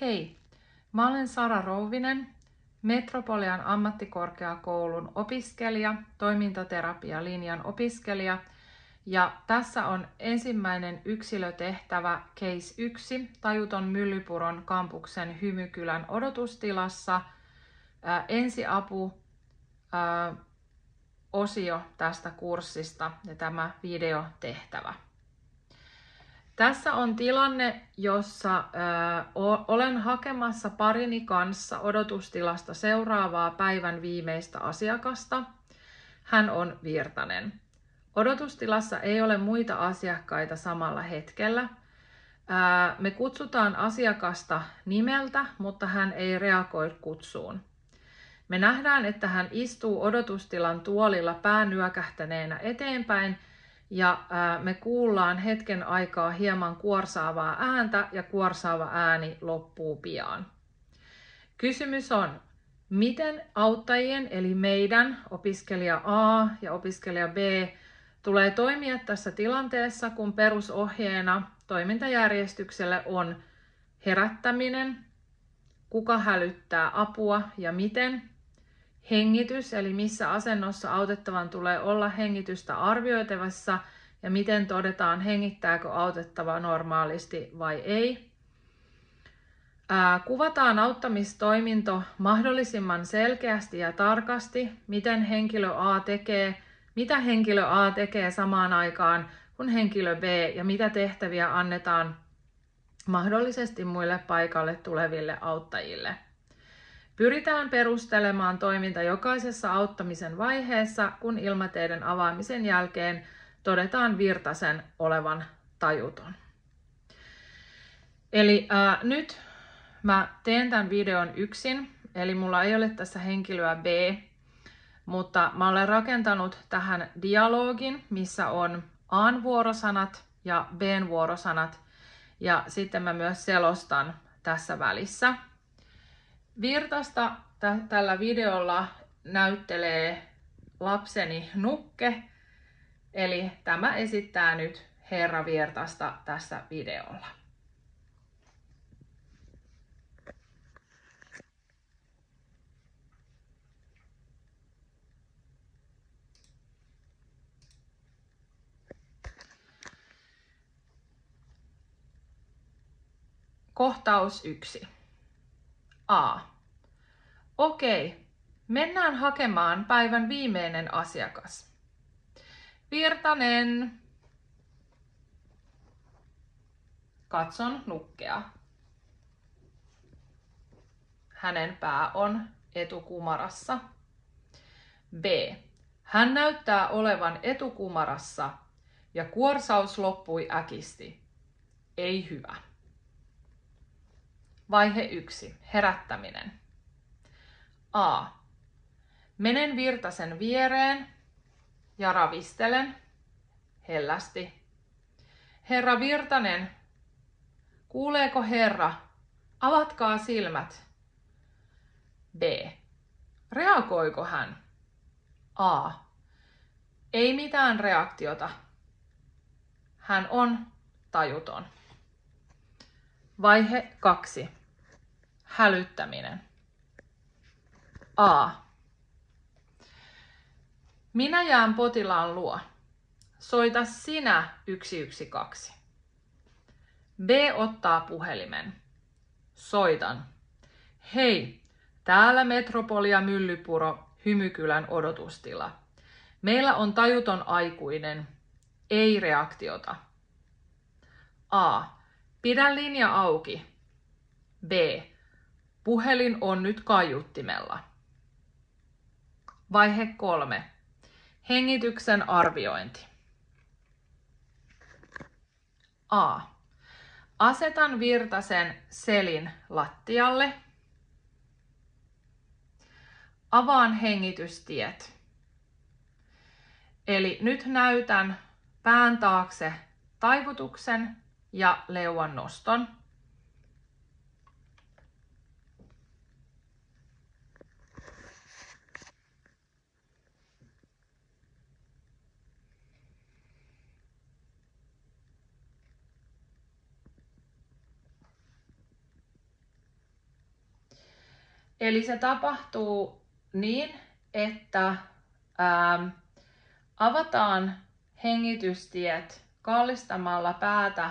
Hei, mä olen Sara Rouvinen, Metropolian ammattikorkeakoulun opiskelija, toimintaterapialinjan opiskelija ja tässä on ensimmäinen yksilötehtävä Case 1 Tajuton Myllypuron kampuksen Hymykylän odotustilassa. Ensiapu osio tästä kurssista ja tämä videotehtävä. Tässä on tilanne, jossa olen hakemassa parini kanssa odotustilasta seuraavaa päivän viimeistä asiakasta. Hän on Virtanen. Odotustilassa ei ole muita asiakkaita samalla hetkellä. Me kutsutaan asiakasta nimeltä, mutta hän ei reagoi kutsuun. Me nähdään, että hän istuu odotustilan tuolilla pää nyökähtäneenä eteenpäin ja me kuullaan hetken aikaa hieman kuorsaavaa ääntä ja kuorsaava ääni loppuu pian. Kysymys on, miten auttajien eli meidän opiskelija A ja opiskelija B tulee toimia tässä tilanteessa, kun perusohjeena toimintajärjestykselle on herättäminen, kuka hälyttää apua ja miten, hengitys, eli missä asennossa autettavan tulee olla hengitystä arvioitavassa ja miten todetaan, hengittääkö autettava normaalisti vai ei. Kuvataan auttamistoiminto mahdollisimman selkeästi ja tarkasti, mitä henkilö A tekee samaan aikaan kuin henkilö B ja mitä tehtäviä annetaan mahdollisesti muille paikalle tuleville auttajille. Pyritään perustelemaan toiminta jokaisessa auttamisen vaiheessa, kun ilmateiden avaamisen jälkeen todetaan Virtasen olevan tajuton. Eli nyt mä teen tämän videon yksin, eli mulla ei ole tässä henkilöä B, mutta mä olen rakentanut tähän dialogin, missä on A:n vuorosanat ja B:n vuorosanat, ja sitten mä myös selostan tässä välissä. Virtasta tällä videolla näyttelee lapseni Nukke, eli tämä esittää nyt Herra Virtasta tässä videolla. Kohtaus 1. A. Okei, mennään hakemaan päivän viimeinen asiakas. Virtanen. Katson Nukkea. Hänen pää on etukumarassa. B. Hän näyttää olevan etukumarassa ja kuorsaus loppui äkisti. Ei hyvä. Vaihe 1. Herättäminen. A. Menen Virtasen viereen ja ravistelen hellästi. Herra Virtanen, kuuleeko herra? Avatkaa silmät. B. Reagoiko hän? A. Ei mitään reaktiota. Hän on tajuton. Vaihe 2. Hälyttäminen. A. Minä jään potilaan luo. Soita sinä 112. B ottaa puhelimen. Soitan. Hei, täällä Metropolia Myllypuro, Hymykylän odotustila. Meillä on tajuton aikuinen. Ei reaktiota. A. Pidä linja auki. B. Puhelin on nyt kaiuttimella. Vaihe 3. Hengityksen arviointi. A. Asetan Virtasen selin lattialle. Avaan hengitystiet. Eli nyt näytän pään taakse taivutuksen ja leuan noston. Eli se tapahtuu niin, että avataan hengitystiet kallistamalla päätä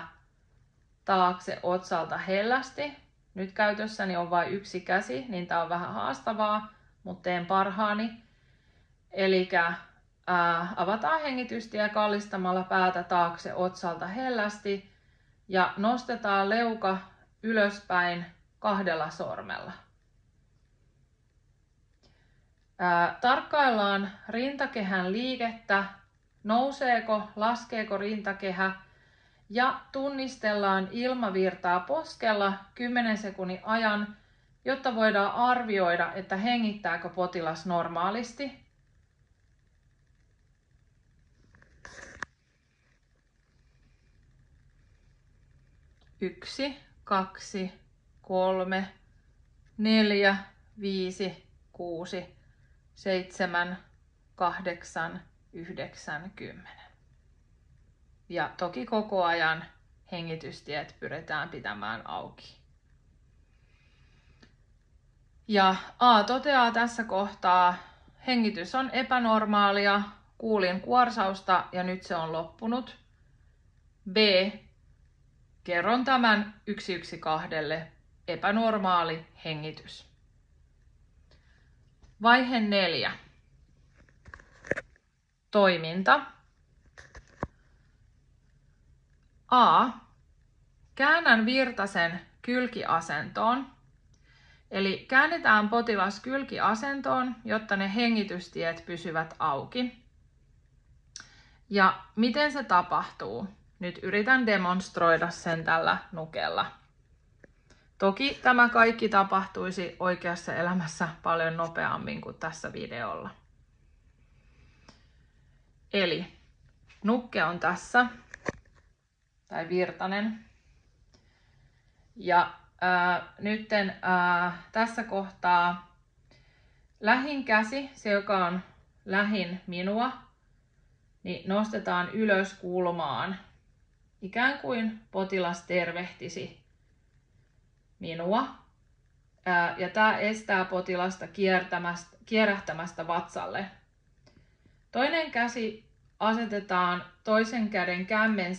taakse otsalta hellästi. Nyt käytössäni on vain yksi käsi, niin tää on vähän haastavaa, mutta teen parhaani. Eli avataan hengitystie kallistamalla päätä taakse otsalta hellästi ja nostetaan leuka ylöspäin 2 sormella. Tarkkaillaan rintakehän liikettä, nouseeko, laskeeko rintakehä ja tunnistellaan ilmavirtaa poskella 10 sekunnin ajan, jotta voidaan arvioida, että hengittääkö potilas normaalisti. Yksi, 2, 3, 4, 5, 6, 7, 8, 9, 10. Ja toki koko ajan hengitystiet pyritään pitämään auki. Ja A toteaa tässä kohtaa, hengitys on epänormaalia, kuulin kuorsausta ja nyt se on loppunut. B, kerron tämän 112, epänormaali hengitys. Vaihe 4. Toiminta. A. Käännän Virtasen kylkiasentoon. Eli käännetään potilas kylkiasentoon, jotta ne hengitystiet pysyvät auki. Ja miten se tapahtuu? Nyt yritän demonstroida sen tällä nukella. Toki tämä kaikki tapahtuisi oikeassa elämässä paljon nopeammin kuin tässä videolla. Eli nukke on tässä, tai Virtanen. Ja nytten tässä kohtaa lähin käsi, se joka on lähin minua, niin nostetaan ylös kulmaan. Ikään kuin potilas tervehtisi minua. Ja tämä estää potilasta kierähtämästä vatsalle. Toinen käsi asetetaan toisen käden kämmen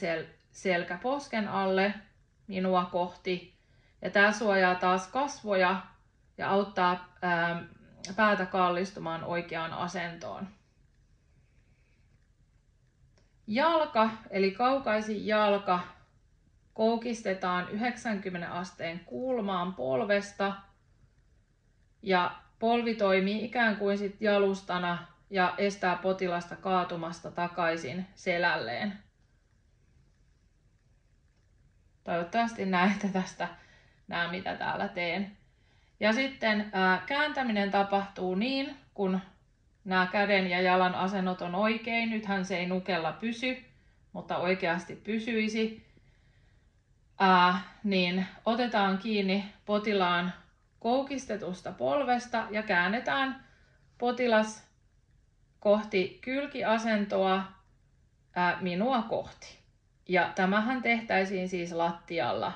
selkä posken alle minua kohti. Ja tämä suojaa taas kasvoja ja auttaa päätä kallistumaan oikeaan asentoon. Jalka, eli kaukaisin jalka, koukistetaan 90 asteen kulmaan polvesta. Ja polvi toimii ikään kuin sit jalustana ja estää potilasta kaatumasta takaisin selälleen. Toivottavasti näette tästä mitä täällä teen. Ja sitten kääntäminen tapahtuu niin, kun nämä käden ja jalan asennot on oikein. Nythän se ei nukella pysy, mutta oikeasti pysyisi. Niin otetaan kiinni potilaan koukistetusta polvesta ja käännetään potilas kohti kylkiasentoa minua kohti. Ja tämähän tehtäisiin siis lattialla.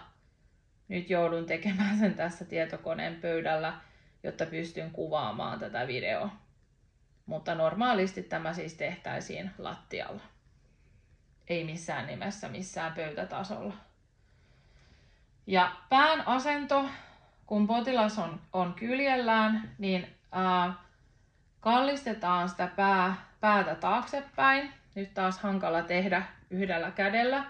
Nyt joudun tekemään sen tässä tietokoneen pöydällä, jotta pystyn kuvaamaan tätä videoa. Mutta normaalisti tämä siis tehtäisiin lattialla. Ei missään nimessä missään pöytätasolla. Ja pään asento, kun potilas on kyljellään, niin kallistetaan sitä päätä taaksepäin. Nyt taas hankala tehdä yhdellä kädellä.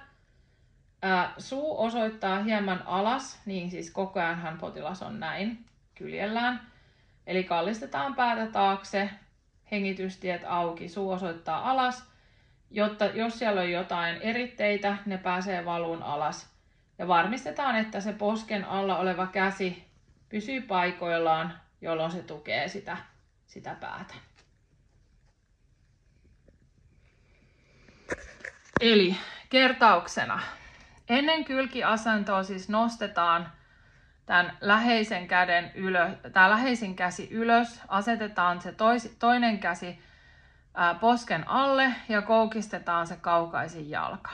Suu osoittaa hieman alas, niin siis koko ajanhan potilas on näin kyljellään. Eli kallistetaan päätä taakse, hengitystiet auki, suu osoittaa alas, jotta jos siellä on jotain eritteitä, ne pääsee valuun alas. Ja varmistetaan, että se posken alla oleva käsi pysyy paikoillaan, jolloin se tukee sitä päätä. Eli kertauksena. Ennen kylkiasentoa siis nostetaan tämän läheisen käsi ylös, asetetaan se toinen käsi posken alle ja koukistetaan se kaukaisin jalka.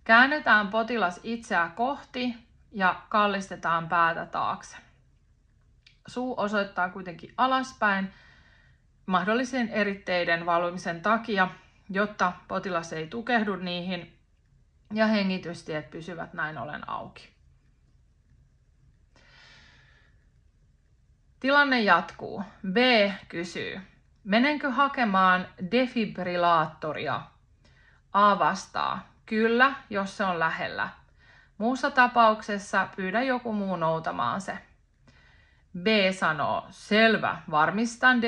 Käännetään potilas itseä kohti ja kallistetaan päätä taakse. Suu osoittaa kuitenkin alaspäin mahdollisen eritteiden valumisen takia, jotta potilas ei tukehdu niihin ja hengitystiet pysyvät näin ollen auki. Tilanne jatkuu. B kysyy, menenkö hakemaan defibrillaattoria? A vastaa, kyllä, jos se on lähellä. Muussa tapauksessa pyydä joku muu noutamaan se. B sanoo, selvä, varmistan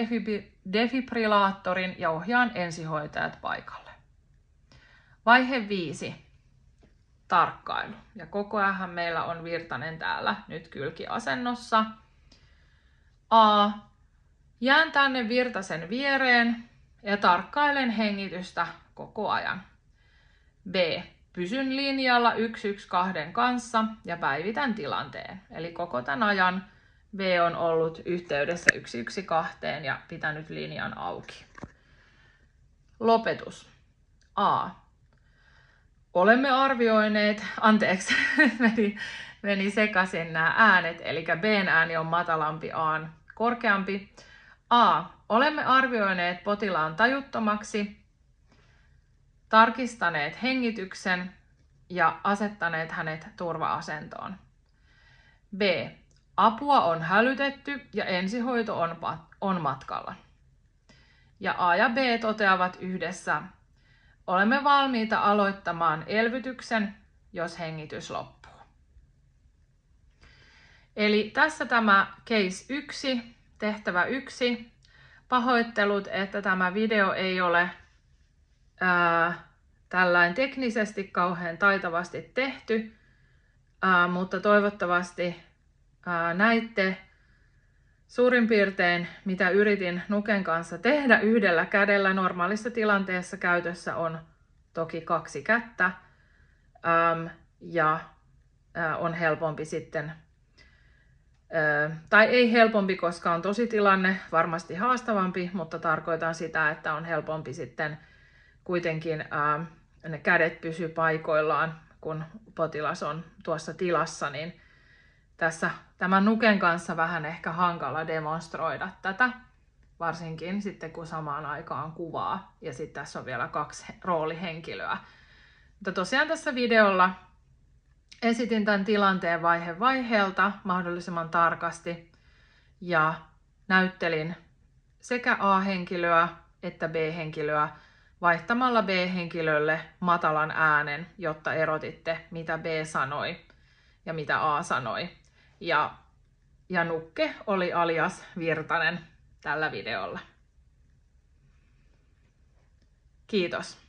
defibrillaattorin ja ohjaan ensihoitajat paikalle. Vaihe 5. Tarkkailu. Ja koko ajan meillä on Virtanen täällä nyt kylkiasennossa. A. Jään tänne Virtasen viereen ja tarkkailen hengitystä koko ajan. B. Pysyn linjalla 112 kanssa ja päivitän tilanteen. Eli koko tämän ajan B on ollut yhteydessä 112 ja pitänyt linjan auki. Lopetus. A. Olemme arvioineet, meni sekaisin nämä äänet, eli B:n ääni on matalampi, A:n korkeampi. A. Olemme arvioineet potilaan tajuttomaksi, tarkistaneet hengityksen ja asettaneet hänet turva-asentoon. B. Apua on hälytetty ja ensihoito on matkalla. Ja A ja B toteavat yhdessä, olemme valmiita aloittamaan elvytyksen, jos hengitys loppuu. Eli tässä tämä case 1, tehtävä 1. Pahoittelut, että tämä video ei ole tällainen teknisesti kauhean taitavasti tehty, mutta toivottavasti näitte suurin piirtein, mitä yritin Nuken kanssa tehdä yhdellä kädellä. Normaalissa tilanteessa käytössä on toki 2 kättä ja on helpompi sitten, tai ei helpompi, koska on tositilanne, varmasti haastavampi, mutta tarkoitan sitä, että on helpompi sitten kuitenkin ne kädet pysyy paikoillaan, kun potilas on tuossa tilassa, niin tässä tämän Nuken kanssa vähän ehkä hankala demonstroida tätä, varsinkin sitten kun samaan aikaan kuvaa ja sitten tässä on vielä 2 roolihenkilöä. Mutta tosiaan tässä videolla esitin tämän tilanteen vaihe vaiheelta mahdollisimman tarkasti ja näyttelin sekä A-henkilöä että B-henkilöä vaihtamalla B-henkilölle matalan äänen, jotta erotitte, mitä B sanoi ja mitä A sanoi. Ja Nukke oli alias Virtanen tällä videolla. Kiitos.